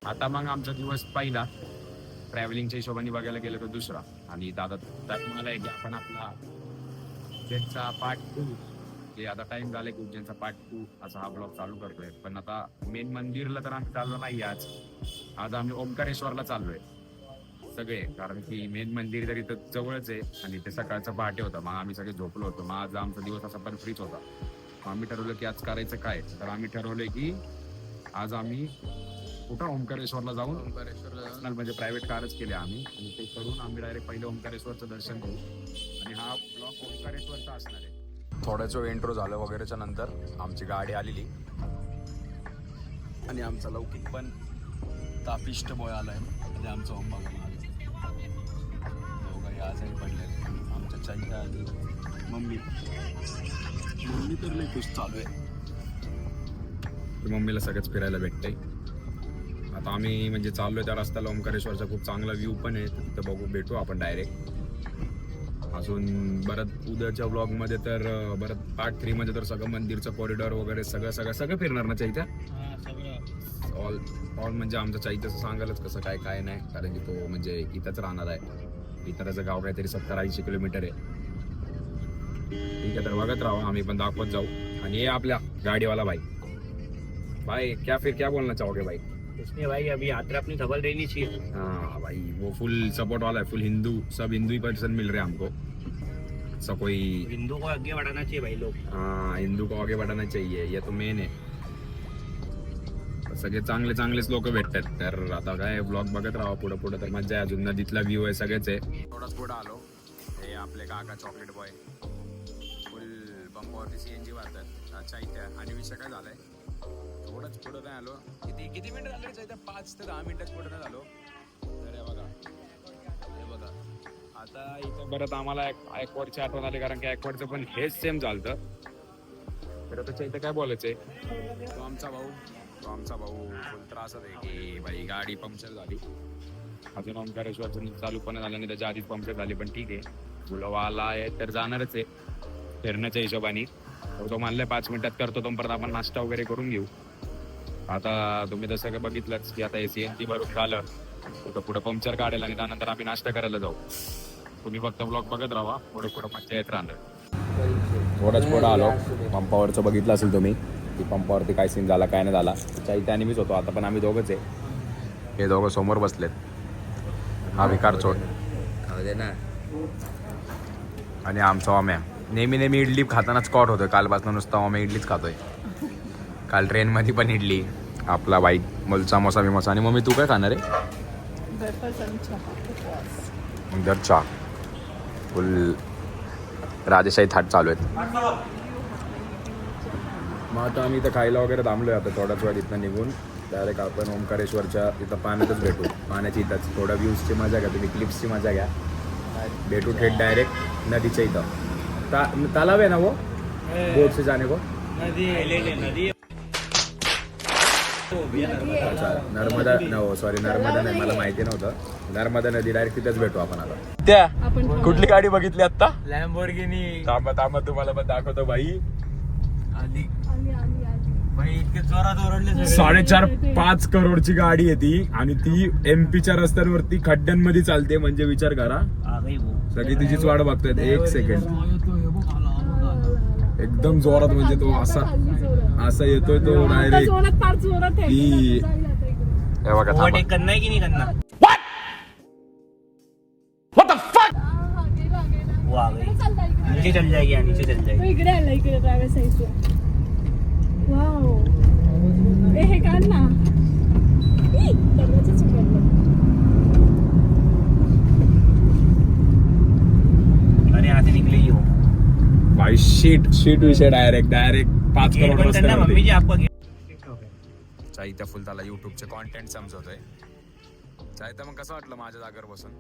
आता मग आमचा दिवस पहिला ट्रॅव्हलिंगच्या हिशोबाने बघायला गेलं तर दुसरा. आणि दादा त्यात मला आहे की आपण आपला उज्जैनचा पार्ट 2, की आता टाइम झालाय की उज्जैनचा पार्ट 2 असा हा ब्लॉग चालू करतोय. पण आता मेन मंदिरला तर आम्ही चाललो नाही आज. आज आम्ही ओंकारेश्वरला चाललोय सगळे, कारण की मेन मंदिर तरी तर जवळच आहे आणि ते सकाळचं पहाटे होतं. मग आम्ही सगळे झोपलो होतो. मग आज आमचा दिवस असा पण फ्रीच होता. मग आम्ही ठरवलं की आज करायचं काय, तर आम्ही ठरवलंय की आज आम्ही कुठं ओंकारेश्वरला जाऊन पर्सनल म्हणजे प्रायव्हेट कारच केले आम्ही, आणि ते करून आम्ही डायरेक्ट पहिले ओंकारेश्वरचं दर्शन करू आणि हा ब्लॉग ओंकारेश्वरचा असणार आहे. थोड्याच वेळ इंट्रो झालं वगैरेच्या नंतर आमची गाडी आलेली आणि आमचा लौकिक पण तापिष्ट बॉय आलाय म्हणजे आमचा ओम बघा दोघंही आजारी पडले. आमच्या चाईला आली मम्मी तर लई खुश चालू आहे. मम्मीला सगळंच फिरायला भेटतंय. आता आम्ही म्हणजे चाललोय त्या रस्त्याला ओंकारेश्वरचा खूप चांगला व्ह्यू पण आहे, तिथं बघू भेटू आपण डायरेक्ट. अजून बरं उद्याच्या ब्लॉग मध्ये तर बरं पार्ट 3 मध्ये तर सगळं मंदिरचं कॉरिडॉर वगैरे सगळं फिरणार ना चैत्या. ऑल म्हणजे आमचं चैत्याचं सांगायलाच कसं काय काय नाही, कारण की तो म्हणजे इथंच राहणार आहे. इतराचं गाव काहीतरी 70-80 किलोमीटर आहे. ठीक आहे, तर बघत राहू, आम्ही पण दाखवत जाऊ. आणि हे आपल्या गाडीवाला भाई क्या बोलना चाहोगे भाई? कुछ नहीं भाई, अभी यात्रा अपनी सफल रहनी चाहिए। हाँ भाई, वो फुल सपोर्ट वाला है, फुल हिंदू, सब हिंदू ही पर्सन मिल रहे हैं हमको. ऐसा कोई हिंदू को आगे बढ़ाना चाहिए भाई लोग। हाँ, हिंदू को आगे बढ़ाना चाहिए, ये तो मेन आहे. सगळे चांगलेच लोक भेटतात. तर आता काय ब्लॉग बघत राहा पुढे पुढे, तर मजा आहे. अजून नदीतला व्ह्यू आहे, सगळेच आहे. थोडाच पुढे आलो, हे आपले काका चॉकलेट बॉय फुल पंपावरती CNG वाहतात. अच्छा इथे आणि विषय काय झालाय, थोडंच पुढं नाही आलो. किती मिनिटं झाले इथे? 5 ते 10 मिनिटच पुढे नाही झालो. तर हे बघा आता इथं परत आम्हाला ॲक्वॉर्डची आठवण आली, कारण की ॲक्वॉर्डचं पण हेच सेम झालं. तर आता इथं काय बोलायचंय, तो आमचा भाऊ फुल त्रासात आहे की भाई गाडी पंक्चर झाली. अजून ओंकारेश्वरचं चालू पण झालं नाही, त्याच्या आधीच पंक्चर झाली. पण ठीक आहे, गुलावाला आहे तर जाणारच आहे फिरण्याच्या हिशोबाने. तो म्हणलाय 5 मिनिटात करतो, तोपर्यंत आपण नाश्ता वगैरे करून घेऊ. आता तुम्ही तसं काय बघितलंच की आता CNG भरून झालं तर पुढं पंक्चर काढेल आणि त्यानंतर आम्ही नाश्ता करायला जाऊ. तुम्ही फक्त ब्लॉग बघत राहा, पुढे मजा येत राहणार. थोडंच पुढं आलो, पंपावरचं बघितलं असेल तुम्ही की पंपावरती काय सीन झाला काय नाही झाला. इथे आणि मीच होतो आता, पण आम्ही दोघंच आहे. हे दोघं समोर बसलेत, हा विकार चोट ना आणि आमचा ओम्या. नेहमी इडली खाताना स्कॉट होतोय. कालपासून नुसता ओम्या इडलीच खातोय. काल ट्रेनमध्ये पण इडली, आपला बाईक मोलचा मसा बिमसा. आणि मम्मी तू काय खाणार आहे? दर चहा फुल राजेशाही थाट चालू आहेत. मग आता आम्ही इथं खायला वगैरे थांबलोय. आता थोड्याच वेळ इथनं निघून डायरेक्ट आपण ओंकारेश्वरच्या इथं पाण्यातच भेटू. पाण्याची इथंच थोडा व्ह्यूजची मजा घ्या तुम्ही, क्लिप्सची मजा घ्या. भेटू थेट डायरेक्ट नदीच्या इथं. तालाब आहे ना वो बोट से जाने को? नदी अच्छा, नर्मदा नाही, मला माहिती नव्हतं. नर्मदा नदी डायरेक्ट तिथेच भेटू आपण आता. त्या कुठली गाडी बघितली आता? लॅम्बोर्गिनी. थांबा तुम्हाला पण दाखवतो भाई. आली भाई, इतके जोरात ओरडले. 4.5-5 करोडची गाडी आहे ती, आणि ती MP च्या रस्त्यांवरती खड्ड्यांमध्ये चालते. म्हणजे विचार करा, सगळी तिचीच वाट बघतायत. 1 सेकंड एकदम जोरात, म्हणजे तो असा येतोय तो डायरेक्ट. ओव्हरटेक करना है की नहीं करना? वो आ गई, नीचे चल जाएगी, नीचे चल जाएगी. इकडे ड्रायव्हर साईडला. वाव, हे काढ ना. दरवाजाच उघडला. अरे यहाँ से निकले ही हो भाई. शीट विषय डायरेक्ट 5 करोड रस्त्यावरती. मम्मी जी आपको चाईत्या फुलताला युट्यूबचे कॉन्टेंट समजवतोय. चाईत्या मग कसं वाटलं माझ्या जागेवर बसून?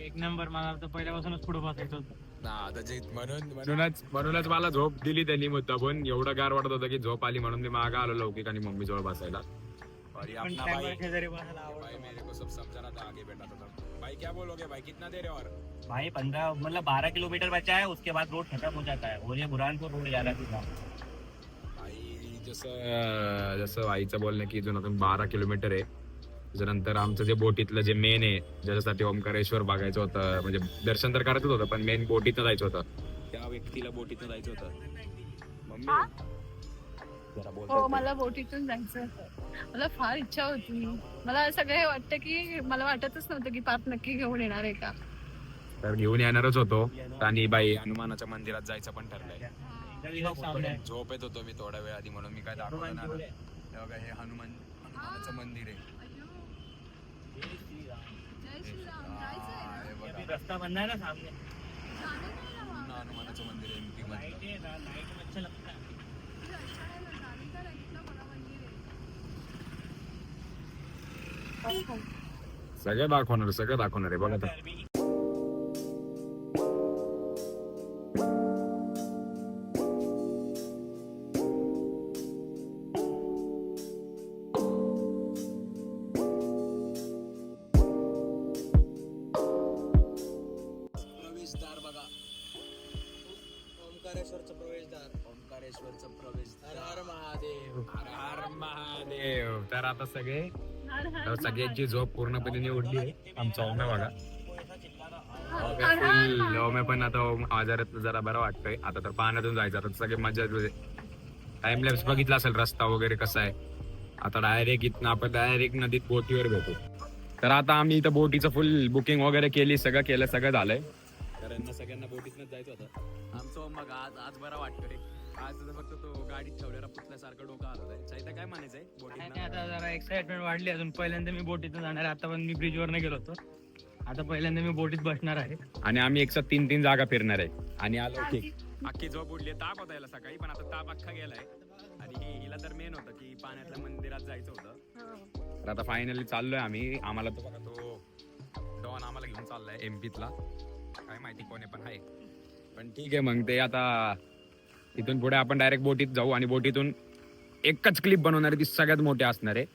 एक नंबर. मला तर पहिल्यापासूनच पुढे बसायचं होतं. म्हणूनच मला झोप दिली त्यांनी मुद्दा, पण एवढं गार वाटत होतं की झोप आली, म्हणून मी मागं आलो लौकिक आणि मम्मी जवळ बसायला. भाई क्या बोलोगे भाई, कितना देर है और? भाई 12 किलोमीटर बचा है, उसके बाद रोड खत्म हो जाता है और ये बुरहानपुर रोड जा रहा है. भाई जसं आईचं बोलणं की इथून 12 किलोमीटर आहे, त्याच्यानंतर आमचं जे बोटीतलं जे मेन आहे ज्याच्यासाठी ओंकारेश्वर बघायचं होतं, म्हणजे दर्शन तर करायचं होतं पण मेन बोटीतनं जायचं होतं. त्या व्यक्तीला बोटीतनं जायचं होतं. मम्मी जरा हो बोलतात ते. मला बोटीतून जायचं होतं. मला फार इच्छा होती. मला असं काही वाटतं की मला वाटतच नव्हतं की पाप नक्की घेऊन येणार आहे का. तर घेऊन येणारच होतो आणि बाई हनुमानाच्या मंदिरात जायचं पण ठरलंय. झोप येत होतो मी थोडा वेळ आधी म्हणून मी काय दाखवलं नाही. हे बघा हे हनुमानाचं मंदिर आहे. हा, हे बघा. रास्ता बंद है ना सामने, पूर्ण हनुमानाचं मंदिर आहे MP मधलं. लाइट है ना, लाइट में अच्छा लगता है. सगळं दाखवणार आहे बघा तर. प्रवेशद्वार बघा, ओंकारेश्वरचं प्रवेशद्वार. हर हर महादेव. हर हर महादेव. तर आता सगळ्यांची झोप पूर्णपणे उडली आहे. आमचा ओम्या बघा ओम्या पण आता आजारात जरा बरा वाटतोय. आता तर पाण्यातून जायचं, आता सगळे मजा टाइम लॅप्स बघितला असेल रस्ता वगैरे कसा आहे. आता डायरेक्ट इथनं आपण डायरेक्ट नदीत बोटीवर भेटू. तर आता आम्ही इथं बोटीचं फुल बुकिंग वगैरे केली, सगळं झालंय. कारण सगळ्यांना बोटीतनच जायचं होतं. आमचं मग आज बरा वाटतोय. आज फक्त तो गाडीत ठेवलेला पुतल्यासारखं डोकं आलं आहे. चैत्या काय म्हणायचंय बोटीत? आता जरा एक्साइटमेंट वाढली अजून. पहिल्यांदा मी बोटीतून जाणार आहे. आता पण मी ब्रिजवर नाही गेलो होतो. आता पहिल्यांदा मी बोटीत बसणार आहे. आणि आम्ही एकसाथ 3 जागा फिरणार आहे. आणि आलो ठीक. अख्खी झोप उडली. ताप होता याला सकाळी, पण आता ताप अख्खा गेलाय. आणि हिला तर मेन होतं की पाण्यातल्या मंदिरात जायचं होतं. तर आता फायनली चाललोय आम्ही. आम्हाला तो बघा तो डॉन आम्हाला घेऊन चाललाय एमपीतला. काय माहिती कोणी पण आहे, पण ठीक आहे. मग ते आता इथून पुढे आपण डायरेक्ट बोटीत जाऊ आणि बोटीतून एकच क्लिप बनवणार आहे, ती सगळ्यात मोठी असणार आहे.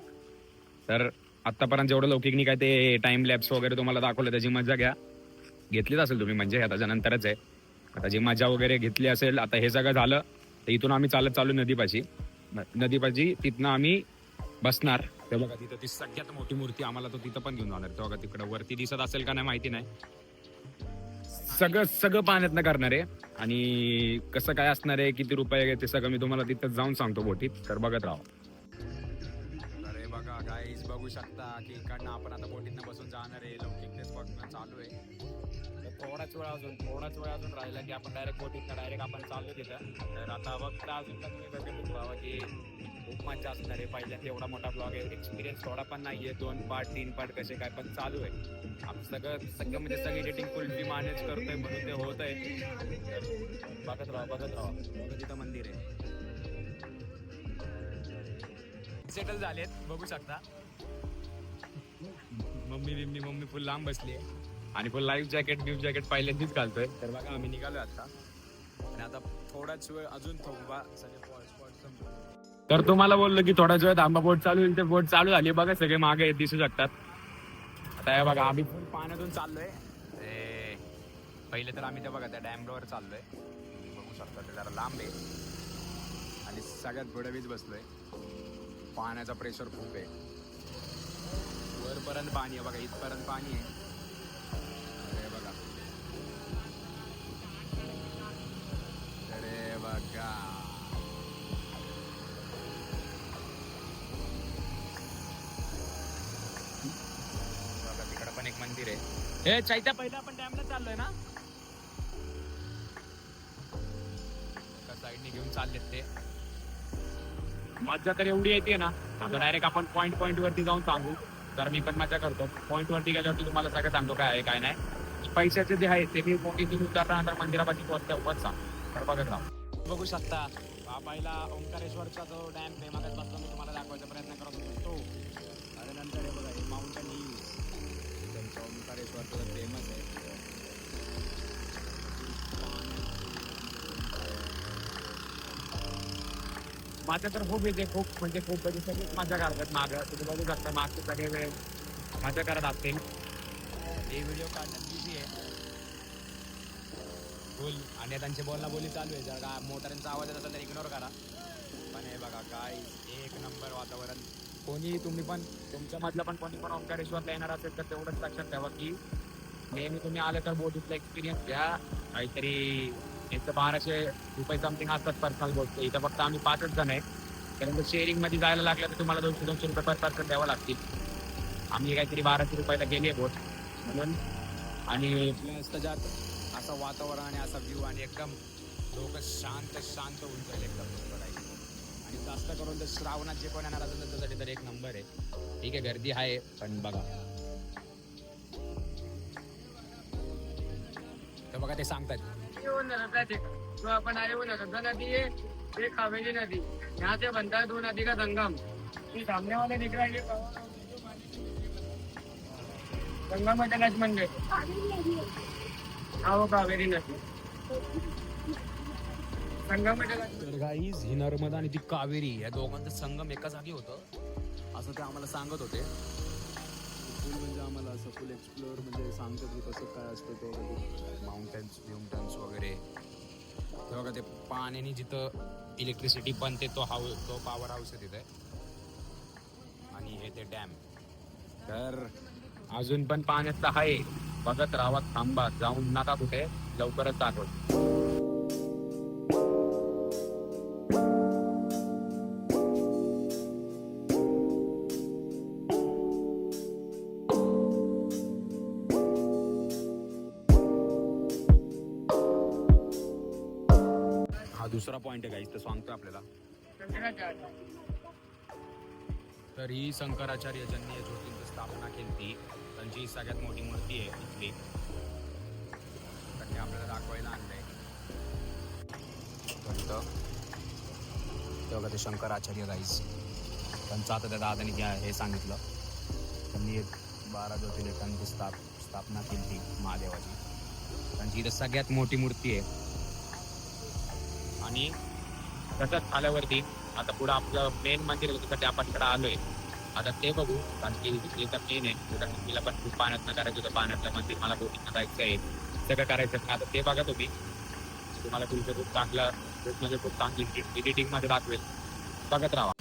तर आतापर्यंत जेवढं लौकिकनी काय ते टाइम लॅप्स वगैरे तुम्हाला दाखवलं त्याची मजा घेतलीच असेल तुम्ही. म्हणजे त्याच्यानंतरच आहे आता जी मजा वगैरे घेतली असेल. आता हे सगळं झालं तर इथून आम्ही चालू नदीपाशी तिथनं आम्ही बसणार. ते बघा तिथं ती सगळ्यात मोठी मूर्ती, आम्हाला तो तिथं पण घेऊन जाणार. ते बघा तिकडं वरती दिसत असेल का नाही माहिती नाही. सगळं पाण्यातनं करणार आहे. आणि कसं काय असणार आहे, किती रुपये ते सगळं मी तुम्हाला तिथं जाऊन सांगतो बोटीत. तर बघत राहा. अरे बघा गाईज बघू शकता की इकडनं आपण आता बोटीतनं बसून जाणार आहे. लौकिकनेस बघणं चालू आहे. तर थोडाच वेळ अजून राहिला की आपण डायरेक्ट बोटीतनं डायरेक्ट आपण चालू तिथं. तर आता बघता अजून तुम्ही बघत राहा की खूप मजा असणार आहे. पहिल्यांदा एवढा मोठा ब्लॉग आहे, एक्सपिरियन्स थोडा पण नाहीये. 2 पार्ट 3 पार्ट कसे काय पण चालू आहे. आपण सगळं म्हणजे सगळी एडिटिंग फुल मी मॅनेज करतोय म्हणून ते होत आहे. बघत राहा. बघा तिथं मंदिर आहे. सेटल झालेत बघू शकता. मम्मी फुल लांब बसली आहे आणि फुल लाईफ जॅकेट पहिल्यांदाच घालतोय. तर बघा आम्ही निघालोय आता. आणि आता थोडाच वेळ अजून थांबा. तर तुम्हाला बोललो की थोडाच वेळ थांबा, बोट चालू होईल. तर बोट चालू झाली बघा, सगळे मागे दिसू शकतात. आता हे बघा आम्ही फुल पाण्यातून चाललोय. पहिले तर आम्ही ते बघा त्या डॅमवर चाललोय. बघू शकता ते जरा लांब आहे आणि सगळ्यात बुडवीच बसलोय. पाण्याचा प्रेशर खूप आहे. वरपर्यंत पाणी आहे बघा, इथपर्यंत पाणी आहे. अरे बघा, अरे बघा तिकडं पण एक मंदिर आहे. हे चैत्या पहिला आपण डॅमला चाललोय ना. साईडने घेऊन चाललेत ते. मजा तर एवढी येते ना. आता डायरेक्ट आपण पॉइंट वरती जाऊन सांगू. तर मी पण मजा करतो. पॉइंट वरती गेल्यावरती तुम्हाला सगळं सांगतो काय आहे काय नाही. पैशाचे जे आहे ते मी मोठीतून उतरल्यानंतर मंदिरापाशी पोहोचत सांग. तर बघत राहा. बघू शकता हा पहिला ओंकारेश्वरचा जो डॅम आहे मागत बसला मी तुम्हाला दाखवायचा प्रयत्न करत होतो. आणि नंतर हे बघा हे माउंटन हिल त्यांचा ओंकारेश्वरचा फेमस आहे. माझं तर खूप येते, खूप कधी सगळेच मजा करतात. मागं तुम्ही बघू शकता मागचे सगळे वेळ मजा करत असतील. हे व्हिडिओ काढण्यात बिझी आहे फुल. आणि त्यांची बोली चालू आहे. जर मोटरांचा आवाज येत असेल तर इग्नोर करा. पण हे बघा काय एक नंबर वातावरण. कोणी तुम्ही पण तुमच्या मधलं पण कोणी पण ओंकारेश्वरला येणार असेल तर तेवढंच लक्षात ठेवा की नेहमी तुम्ही आले तर बोटीतला एक्सपिरियन्स घ्या. काहीतरी 11200 रुपये समथिंग असतात पर्सनल बोट. इथं फक्त आम्ही 5च जण आहे. त्यानंतर शेअरिंग मध्ये जायला लागलं तर तुम्हाला 200 रुपये पर पर्सन द्यावं लागतील. आम्ही काहीतरी 1200 रुपयाला गेली बोट म्हणून. आणि प्लस त्याच्यात असं वातावरण आणि असा व्ह्यू आणि एकदम डोकं शांत शांत होऊन जाईल एकदम बघायचं. आणि जास्त करून तर श्रावणात जे कोण येणार असेल त्याच्यासाठी तर एक नंबर आहे. ठीक आहे गर्दी आहे पण बघा तर बघा ते सांगतात अपन आए वो नर्मदा नदी है, ये कावेरी नदी. यहाँ से बनता है 2 नदी का संगम. ये सामने वाले दिख रहा है ये संगम है गणेश मंदिर. हाँ वो कावेरी नदी संगम है. तर गाईज ही नर्मदा आणि ती कावेरी या दोघांचं संगम एका जागी होतं असं ते आम्हाला सांगत होते. फुल म्हणजे आम्हाला असं फुल एक्सप्लोअर म्हणजे सांगतात की कसं काय असतं तो माउंटन्स वगैरे. ते बघा ते पाण्याने जिथं इलेक्ट्रिसिटी बनते तो पॉवर हाऊस आहे तिथे. आणि हे ते डॅम. तर अजून पण पाण्यात आहे. बघत राहा, थांबा, जाऊन नका कुठे, लवकरच दाखवत. हा दुसरा पॉईंट आहे गाईज तर सांगतो आपल्याला. तर ही शंकराचार्य ज्यांनी या ज्योतींची स्थापना केली त्यांची सगळ्यात मोठी मूर्ती आहे इथली. त्यांनी आपल्याला दाखवायला आणलंय. तेव्हा ते शंकराचार्य गाईज त्यांचं आता त्या दादाने हे सांगितलं. त्यांनी एक 12 ज्योतिर्लिंगांची स्थापना केली महादेवाची. त्यांची इथं सगळ्यात मोठी मूर्ती आहे. आणि तसंच आल्यावरती आता पुढं आपलं मेन मंदिर त्यासाठी आपण इकडे आलोय. आता ते बघू, कारण की इथं मेन आहे. तिला पण खूप पाण्यातनं करायचं होतं. पाण्यातलं मंदिर मला बोटीनं जायचं आहे, सगळं करायचं. आता ते बघा तुम्ही, तुम्हाला तुमचं खूप चांगलं म्हणजे खूप चांगली एडिटिंग मध्ये दाखवेल, बघत राहा.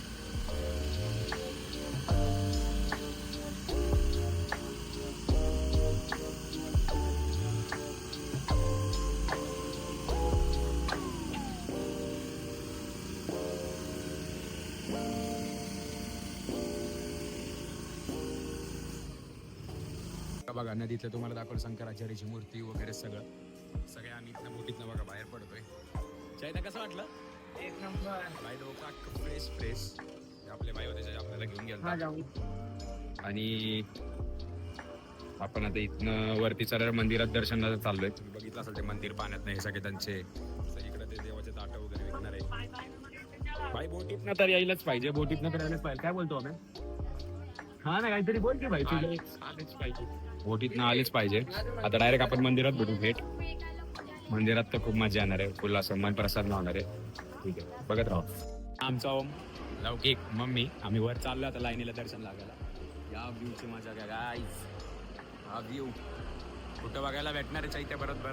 बघा नदीतलं तुम्हाला दाखवलं शंकराचार्याची मूर्ती वगैरे सगळे आम्ही इथल्या बोटीतनं बघा बाहेर पडतोय. चैत्या कसं वाटलं? एक नंबर. बाय डोका फ्रेश आपले बाई होते आपल्याला घेऊन गेला. आणि आपण आता इथनं वरती सरळ मंदिरात दर्शनाला चाललोय. तुम्ही बघितलं असेल ते मंदिर पाण्यात नाही सगळे त्यांचे इकडे ते देवाचे ताट वगैरे विकणार आहे. भाई बोटीतनं तर यायलाच पाहिजे, बोटीतनं तर यायलाच पाहिजे. काय बोलतो आम्ही? हा ना, काहीतरी बोल की भाई, आलेच पाहिजे, बोटीतनं आलेच पाहिजे. आता डायरेक्ट आपण मंदिरात भेटू. भेट मंदिरात तर खूप मजा येणार आहे, फुल असं मन प्रसन्न होणार आहे. ठीक आहे, बघत राहा. आमचा ओम लौकिक मम्मी आम्ही वर चाललो आता लाईनीला दर्शन लागायला. या व्ह्यूची मजा काय गाईज. हा व्ह्यू कुठं बघायला भेटणार आहे चैत्य परत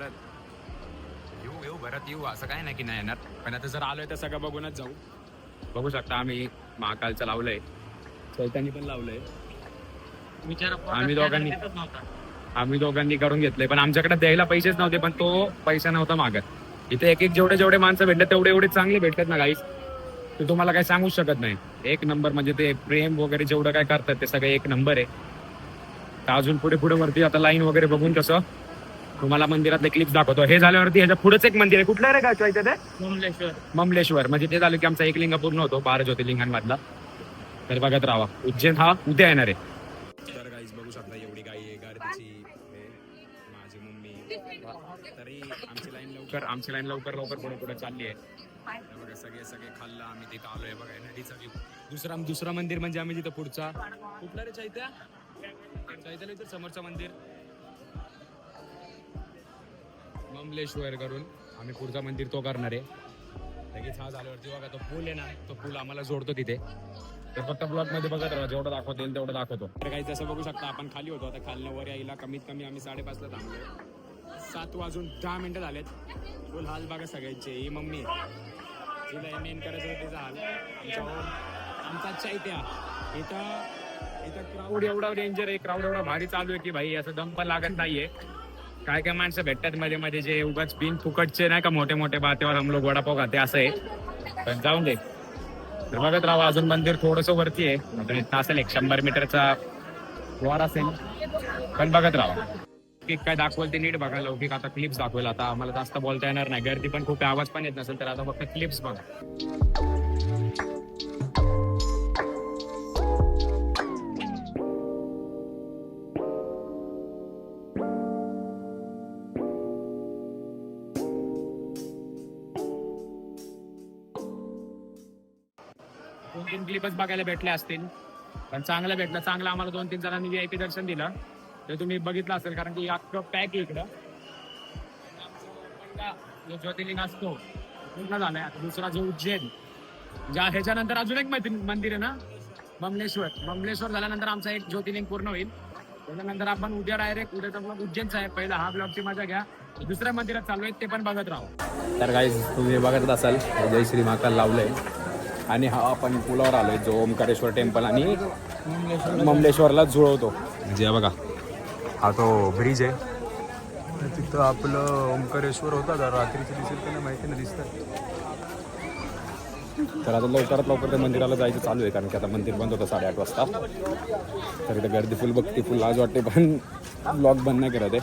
येऊ भरत येऊ असं काय नाही की नाही येणार. पण आता जर आलोय तर सगळं बघूनच जाऊ. बघू शकता आम्ही महाकालचं लावलंय, चैतन्य पण लावलंय. आम्ही दोघांनी करून घेतलंय. पण आमच्याकडे द्यायला पैसेच नव्हते, पण तो पैसा नव्हता मागत. इथे एक जेवढे माणसं भेटले तेवढे एवढे चांगले भेटतात ना गाईस, ते तुम्हाला काही सांगूच शकत नाही. एक नंबर. म्हणजे ते प्रेम वगैरे जेवढं काय करतात ते सगळं एक नंबर आहे. तर अजून पुढे वरती आता लाईन वगैरे बघून कसं तुम्हाला मंदिरातले क्लिप्स दाखवतो. हे झाल्यावरती ह्याच्या पुढेच एक मंदिर आहे. कुठलं रे काय ते? ममलेश्वर. म्हणजे ते झालं की आमचा एक लिंग पूर्ण होतो 12 ज्योतिर्लिंगांमधला. तर बघत राहा. उज्जैन हा उद्या येणार आहे. तर गाईज बघू शकता एवढी गाई आहे गर्दीची. माझी मम्मी तरी आमची लाईन लवकर पुढे चालली आहे. बघा सगळे खाल्लं आम्ही तिथं आलोय. बघा नदीचा व्ह्यू. दुसरा मंदिर म्हणजे आम्ही तिथं पुढचा कुठला रे चैत्या इथं समोरचं मंदिर ममलेश्वर करून आम्ही पुढचा मंदिर तो करणार आहे. लगेच हा झाल्यावरती बघा तो पूल आहे ना, तो पूल आम्हाला जोडतो तिथे. तर फक्त ब्लॉग मध्ये बघत राहा, जेवढं दाखवता येईल तेवढं दाखवतो. तर काही जसं बघू शकता आपण खाली होतो. आता खालनं वर यायला कमीत कमी आम्ही 5:30ला थांबलोय. 7 वाजून 10 मिनिटं झालेत. फुल हाल बघा सगळ्यांचे. ही मम्मी तिला मेन करायचं तिचा हाल. आमचा चैत्या इथं क्राऊड एवढा डेंजर आहे, क्राऊड एवढा भारी चालू आहे की भाई असं दम पण लागत नाहीये. काय काय माणसं भेटतात मध्ये मध्ये जे उगाच बिन फुकटचे नाही का मोठे मोठे बातेवर हम लोग वडापाव खाते असं आहे. पण जाऊन दे, तर बघत राहा. अजून मंदिर थोडस वरती आहे, अजून इथं असेल 100 मीटरचा द्वार असेल, पण बघत राहा. की काय दाखवेल ते नीट बघा. लौकिक आता क्लिप्स दाखवेल. आता आम्हाला जास्त बोलता येणार नाही, गर्दी पण खूप, आवाज पण येत नसेल, तर आता फक्त क्लिप्स बघा. दोन तीन क्लिपच बघायला भेटले असतील, पण चांगलं भेटलं. चांगलं आम्हाला 2-3 जणांनी VIP दर्शन दिलं, ते तुम्ही बघितलं असेल, कारण की अख्खं पॅक आहे इकडं. जो ज्योतिर्लिंग असतो पूर्ण झालाय. आता दुसरा जो उज्जैन, ज्या ह्याच्यानंतर अजून एक मंदिर आहे ना, ममलेश्वर. ममलेश्वर झाल्यानंतर आमचा एक ज्योतिर्लिंग पूर्ण होईल. त्याच्यानंतर आपण उद्या डायरेक्ट, उद्याचा ब्लॉग उज्जैनचा आहे. पहिला हा ब्लॉगची मजा घ्या. दुसऱ्या मंदिरात चालू आहे, ते पण बघत राहू. तर गाईज तुम्ही बघत असाल, जय श्री महाकाल लावलंय. आणि हा आपण पुलावर आलोय, जो ओमकारेश्वर टेम्पल आणि ममलेश्वरला जुळवतो. म्हणजे बघा, हा तो ब्रिज आहे. तिथं आपलं ओमकारेश्वर होता, रात्रीचं दिसेल त्यांना माहिती नाही दिसतं. तर आता लवकरात लवकर त्या मंदिराला जायचं चालू आहे, कारण की आता मंदिर बंद होतं 8:30 वाजता. तर इथं गर्दी फुल बघते, फुल लाज वाटते, पण ब्लॉग बंद नाही करत आहे.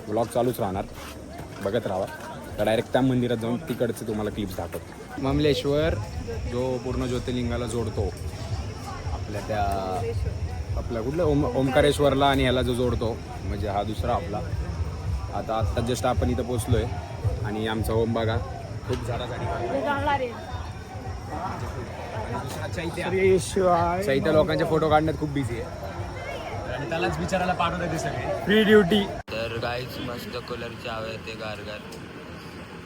ब्लॉग चालूच राहणार, बघत राहा. तर डायरेक्ट त्या मंदिरात जाऊन तिकडचे तुम्हाला क्लिप्स दाखवतो. ममलेश्वर जो पूर्ण ज्योतिर्लिंगाला जोडतो, आपल्या कुठलं ओमकारेश्वरला आणि ह्याला जो जोडतो, म्हणजे हा दुसरा आपला. आत्ता जस्ट आपण इथं पोचलोय आणि आमचा ओम बघा खूप झाडाझाडी. चैत्य लोकांचे फोटो काढण्यात खूप बिझी आहे आणि त्यालाच विचारायला पाठवत ते सगळे फ्री ड्युटी. तर गाईच मस्त कलरचे हवे ते गारगार.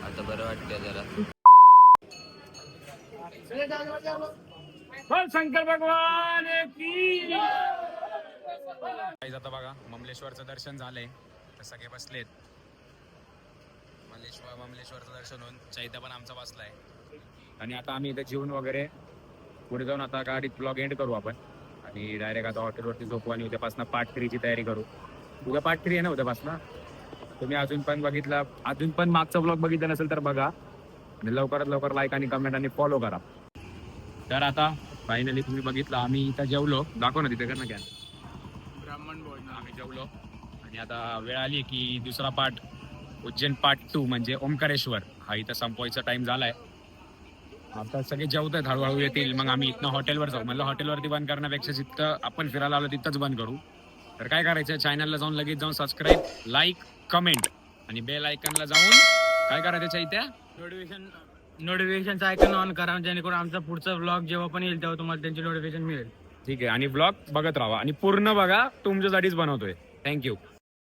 आता बरं वाटतंय जरा. शंकर भगवान की. आता बघा ममलेश्वरचं दर्शन झालंय, तर सगळे बसलेत. ममलेश्वरचं दर्शन होऊन चैत्य पण आमचा बसलाय. आणि आता आम्ही इथे जेवून वगैरे पुढे जाऊन आता गाडीत ब्लॉग एंड करू आपण, आणि डायरेक्ट आता हॉटेलवरती झोपू आणि उद्यापासून पार्ट 3 ची तयारी करू. उद्या पार्ट 3 आहे ना उद्यापासून. तुम्ही अजून पण मागचा ब्लॉग बघितला नसेल तर बघा, आणि लवकरात लवकर लाईक आणि कमेंट आणि फॉलो करा. तर आता फायनली तुम्ही बघितलं, आम्ही इथं जेवलो. दाखव ना तिथे, कर ना, क्या ब्राह्मण भोजन. आम्ही जेवलो आणि आता वेळ आली की दुसरा पार्ट, उज्जैन पार्ट 2 म्हणजे ओमकारेश्वर, हा इथं संपवायचा टाइम झालाय. आता सगळे जेवत आहेत, हळूहळू येतील. मग आम्ही इथनं हॉटेलवर जाऊ. म्हणलं हॉटेलवरती बंद करण्यापेक्षा जिथं आपण फिरायला आलो तिथंच बंद करू. तर काय करायचं, चॅनलला जाऊन लगेच जाऊन सबस्क्राईब, लाईक, कमेंट आणि बेल आयकनला जाऊन काय करायचं चैत्या, नोटिफिकेशनचा आयकॉन ऑन करा, जेणेकरून आमचा पुढचा ब्लॉग जेव्हा पण येईल तेव्हा तुम्हाला त्यांची नोटिफिकेशन मिळेल. ठीक आहे. आणि ब्लॉग बघत राहा आणि पूर्ण बघा, तुमच्यासाठीच बनवतोय. थँक्यू.